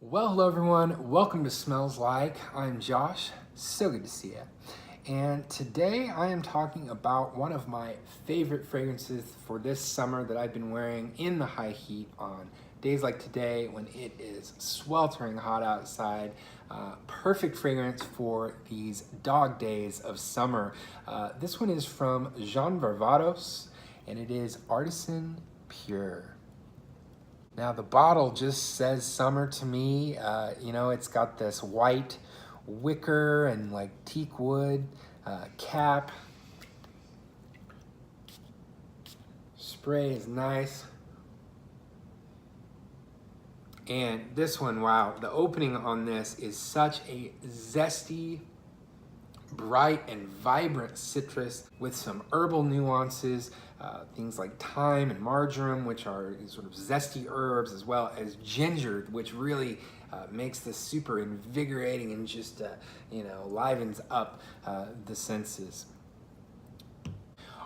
Well, hello everyone. Welcome to Smells Like. I'm Josh. So good to see you. And today I am talking about one of my favorite fragrances for this summer that I've been wearing in the high heat on days like today when it is sweltering hot outside. Perfect fragrance for these dog days of summer. This one is from John Varvatos and it is Artisan Pure. Now the bottle just says summer to me. It's got this white wicker and like teak wood cap. Spray is nice. And this one, wow, the opening on this is such a zesty, bright and vibrant citrus with some herbal nuances, things like thyme and marjoram, which are sort of zesty herbs, as well as ginger, which really makes this super invigorating and just livens up the senses.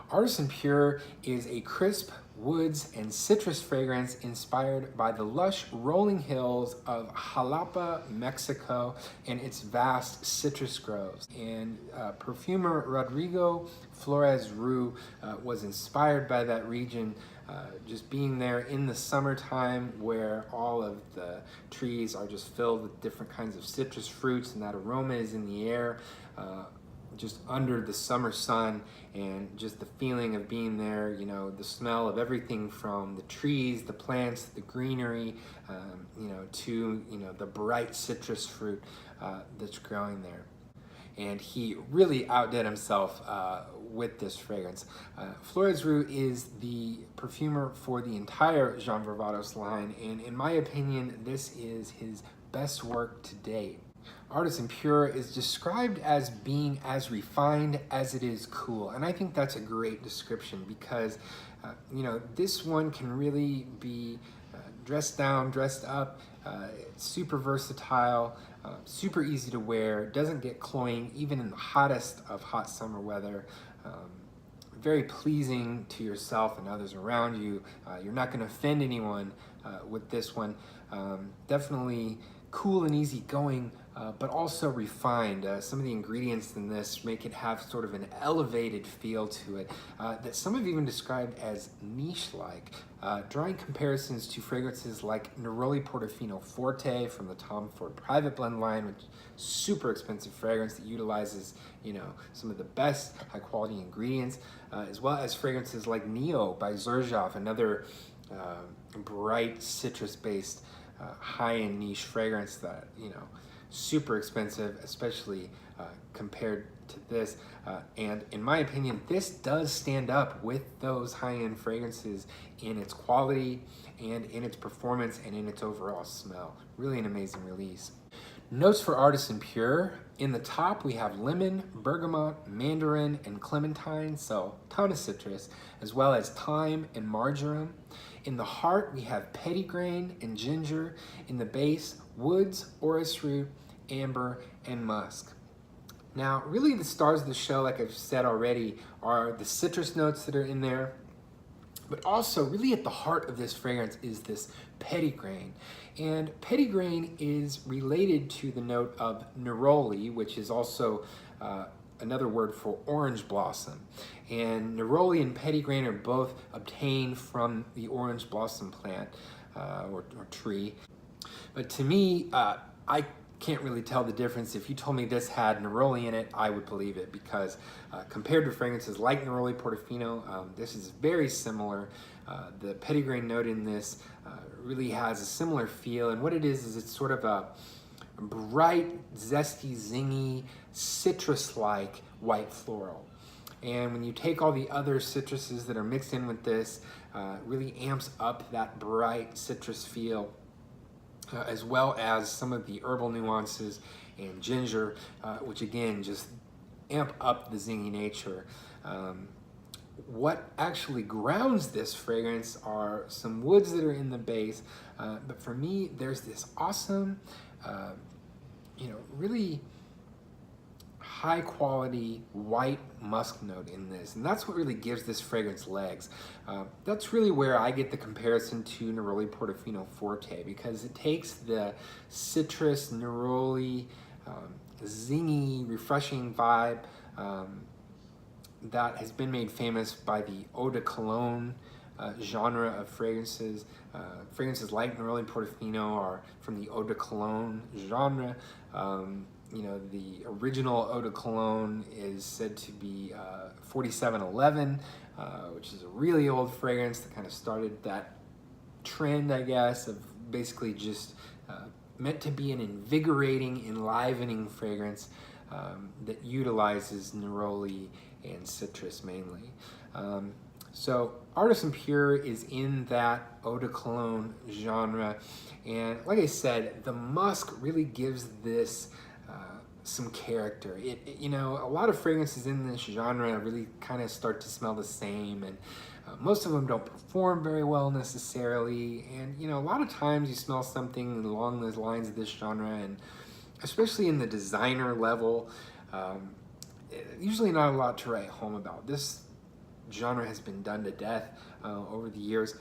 Artisan Pure is a crisp woods and citrus fragrance inspired by the lush rolling hills of Jalapa, Mexico, and its vast citrus groves. And perfumer Rodrigo Flores Rue was inspired by that region, just being there in the summertime where all of the trees are just filled with different kinds of citrus fruits and that aroma is in the air. Just under the summer sun, and just the feeling of being there, the smell of everything from the trees, the plants, the greenery, to the bright citrus fruit that's growing there. And he really outdid himself with this fragrance. Flores Rue is the perfumer for the entire John Varvatos line, and in my opinion, this is his best work to date. Artisan Pure is described as being as refined as it is cool, and I think that's a great description because this one can really be dressed down, dressed up, super versatile, super easy to wear, doesn't get cloying even in the hottest of hot summer weather. Very pleasing to yourself and others around you. You're not going to offend anyone with this one. Definitely cool and easy going, but also refined. Some of the ingredients in this make it have sort of an elevated feel to it that some have even described as niche-like, drawing comparisons to fragrances like Neroli Portofino Forte from the Tom Ford Private Blend line, which is super expensive fragrance that utilizes some of the best high-quality ingredients, as well as fragrances like Neo by Xerjoff, another bright citrus-based high-end niche fragrance that super expensive, especially compared to this, and in my opinion this does stand up with those high-end fragrances in its quality and in its performance and in its overall smell. Really an amazing release. Notes for Artisan Pure: in the top we have lemon, bergamot, mandarin, and clementine, so ton of citrus, as well as thyme and marjoram. In the heart we have petitgrain and ginger. In the base, woods, orris root, amber, and musk. Now really the stars of the show, like I've said already, are the citrus notes that are in there, but also really at the heart of this fragrance is this petitgrain. And petitgrain is related to the note of neroli, which is also another word for orange blossom. And neroli and petitgrain are both obtained from the orange blossom plant or tree. But to me, I can't really tell the difference. If you told me this had neroli in it, I would believe it, because compared to fragrances like Neroli Portofino, this is very similar. The petitgrain note in this really has a similar feel, and what it is it's sort of a bright, zesty, zingy, citrus-like white floral. And when you take all the other citruses that are mixed in with this, really amps up that bright citrus feel, as well as some of the herbal nuances and ginger, which again just amp up the zingy nature. What actually grounds this fragrance are some woods that are in the base, but for me there's this awesome, really high quality white musk note in this, and that's what really gives this fragrance legs. That's really where I get the comparison to Neroli Portofino Forte, because it takes the citrus, neroli, zingy, refreshing vibe that has been made famous by the eau de cologne genre of fragrances. Fragrances like Neroli Portofino are from the eau de cologne genre. You know, the original eau de cologne is said to be 4711, which is a really old fragrance that kind of started that trend, I guess, of basically just meant to be an invigorating, enlivening fragrance that utilizes neroli and citrus mainly. So Artisan Pure is in that eau de cologne genre, and like I said, the musk really gives this some character. You know, a lot of fragrances in this genre really kind of start to smell the same, and most of them don't perform very well necessarily. And you know, a lot of times you smell something along those lines of this genre, and especially in the designer level, usually not a lot to write home about. This genre has been done to death over the years.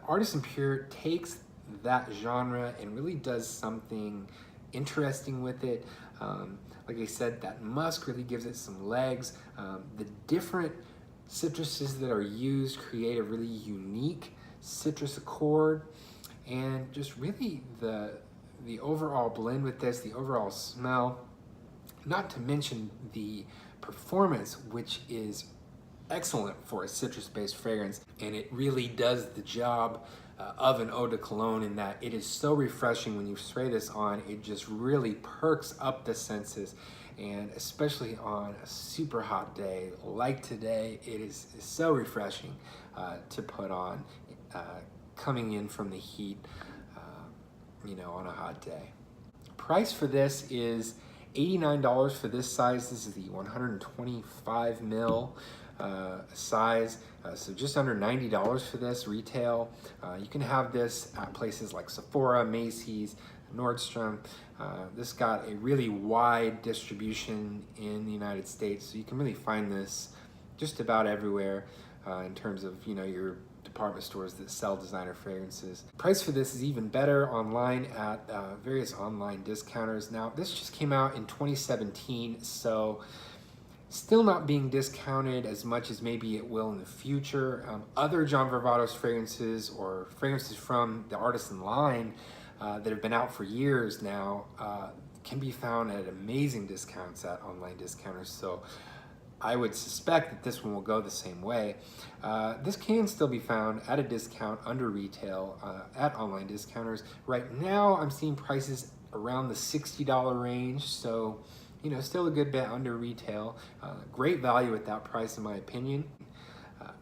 Artisan Pure takes that genre and really does something interesting with it. Like I said, that musk really gives it some legs. The different citruses that are used create a really unique citrus accord, and just really the overall blend with this, the overall smell, not to mention the performance, which is excellent for a citrus-based fragrance, and it really does the job of an eau de cologne in that it is so refreshing when you spray this on. It just really perks up the senses, and especially on a super hot day like today, it is so refreshing to put on coming in from the heat, you know, on a hot day. Price for this is $89 for this size. This is the 125 ml size, so just under $90 for this retail. You can have this at places like Sephora, Macy's, Nordstrom. This got a really wide distribution in the United States, so you can really find this just about everywhere in terms of, you know, your department stores that sell designer fragrances. Price for this is even better online at various online discounters. Now, this just came out in 2017, so still not being discounted as much as maybe it will in the future. Other John Varvatos fragrances, or fragrances from the Artisan line that have been out for years now, can be found at amazing discounts at online discounters. So I would suspect that this one will go the same way. This can still be found at a discount under retail at online discounters. Right now, I'm seeing prices around the $60 range, so you know, still a good bit under retail. Great value at that price, in my opinion.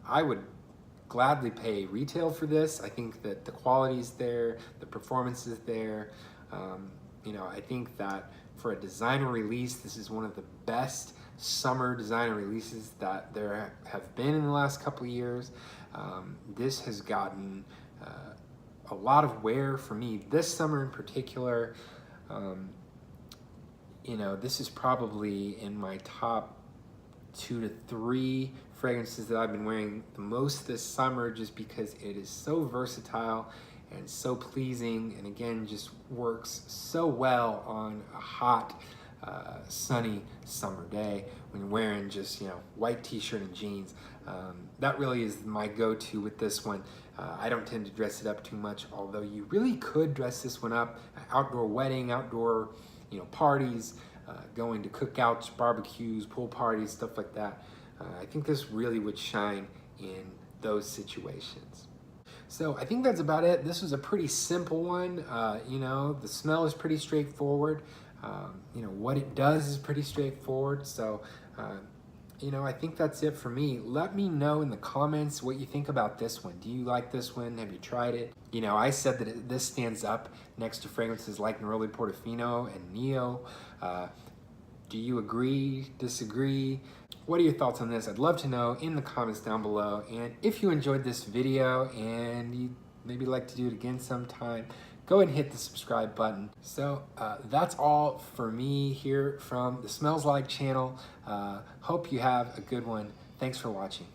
I would gladly pay retail for this. I think that the quality is there, the performance is there. You know, I think that for a designer release, this is one of the best summer designer releases that there have been in the last couple of years. This has gotten a lot of wear for me this summer in particular. You know, this is probably in my top 2 to 3 fragrances that I've been wearing the most this summer, just because it is so versatile and so pleasing, and again, just works so well on a hot, sunny summer day when you're wearing just, you know, white t-shirt and jeans. That really is my go-to with this one. I don't tend to dress it up too much, although you really could dress this one up. Outdoor wedding, outdoor, you know, parties, going to cookouts, barbecues, pool parties, stuff like that. I think this really would shine in those situations. So I think that's about it. This was a pretty simple one. You know, the smell is pretty straightforward. You know, what it does is pretty straightforward. So, you know, I think that's it for me. Let me know in the comments what you think about this one. Do you like this one? Have you tried it? You know, I said that this stands up next to fragrances like Neroli Portofino and Neo. Do you agree, disagree? What are your thoughts on this? I'd love to know in the comments down below. And if you enjoyed this video and you'd maybe like to do it again sometime, go ahead and hit the subscribe button. So that's all for me here from the Smells Like channel. Hope you have a good one. Thanks for watching.